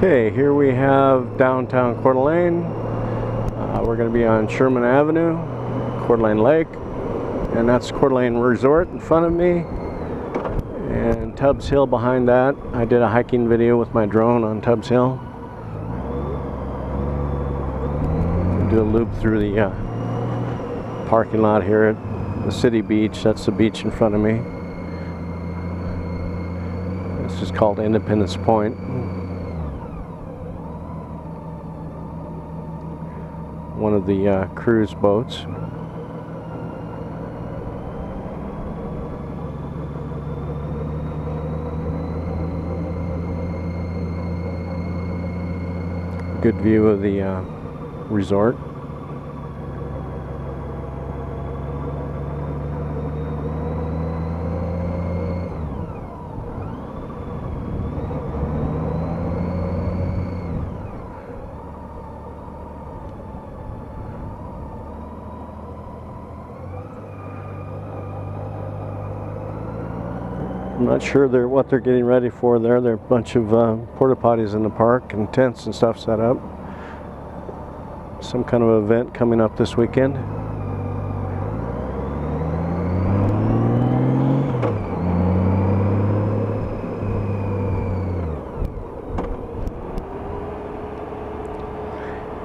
Okay, here we have downtown Coeur d'Alene. We're going to be on Sherman Avenue, Coeur d'Alene Lake, and that's Coeur d'Alene Resort in front of me, and Tubbs Hill behind that. I did a hiking video with my drone on Tubbs Hill. Do a loop through the parking lot here at the city beach. That's the beach in front of me. This is called Independence Point. One of the cruise boats. Good view of the resort. I'm not sure what they're getting ready for there. There are a bunch of porta potties in the park and tents and stuff set up. Some kind of event coming up this weekend.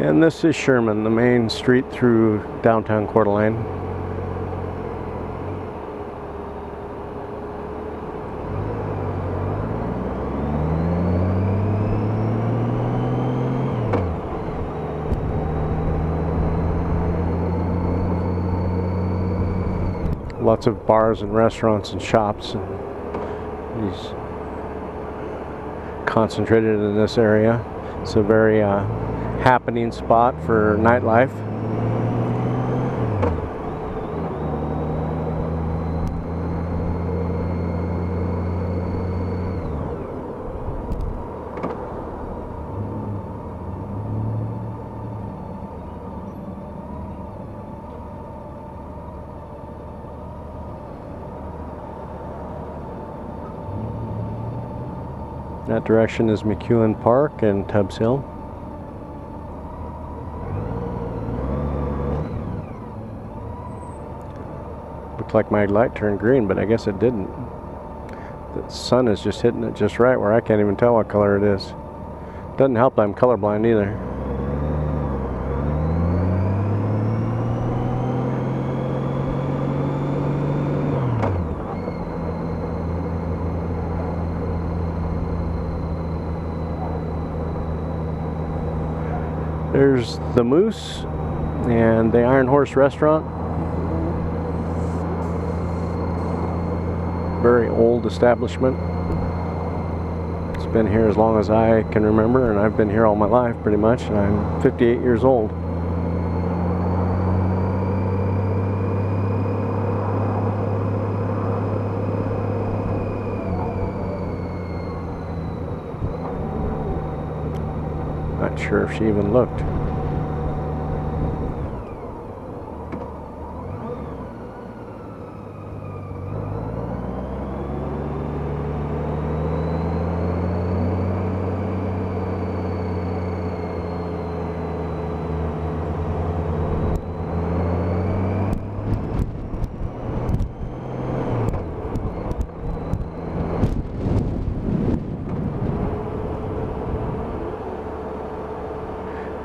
And this is Sherman, the main street through downtown Coeur d'Alene. Lots of bars and restaurants and shops, and these concentrated in this area. It's a very happening spot for nightlife. That direction is McEwen Park and Tubbs Hill. Looked like my light turned green, but I guess it didn't. The sun is just hitting it just right where I can't even tell what color it is. Doesn't help that I'm colorblind either. There's the Moose and the Iron Horse Restaurant. Very old establishment. It's been here as long as I can remember, and I've been here all my life pretty much, and I'm 58 years old. Not sure if she even looked.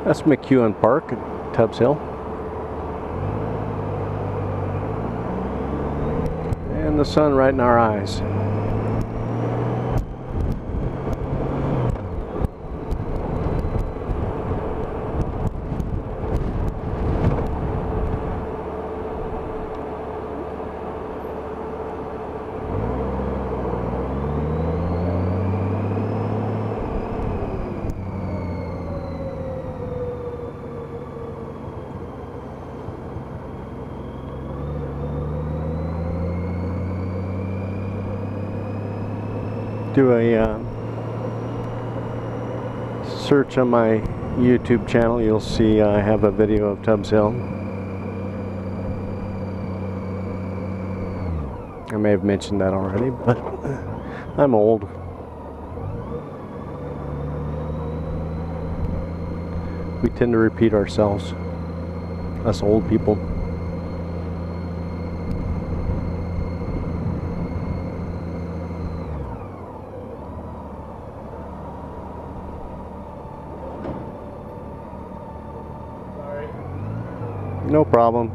That's McEwen Park at Tubbs Hill. And the sun right in our eyes. Do a search on my YouTube channel, you'll see I have a video of Tubbs Hill. I may have mentioned that already, but I'm old. We tend to repeat ourselves, us old people. No problem.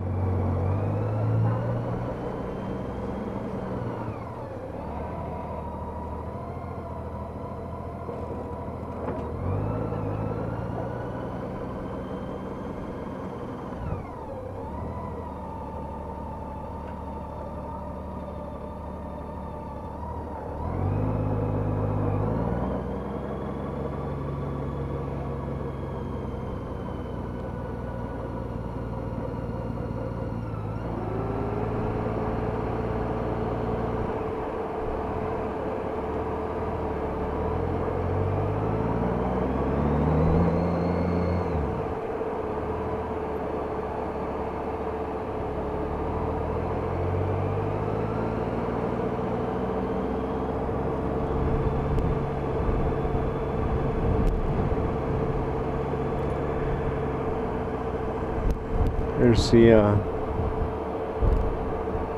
There's the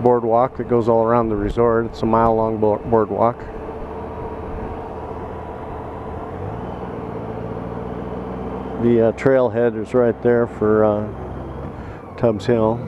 boardwalk that goes all around the resort. It's a mile-long boardwalk. The trailhead is right there for Tubbs Hill.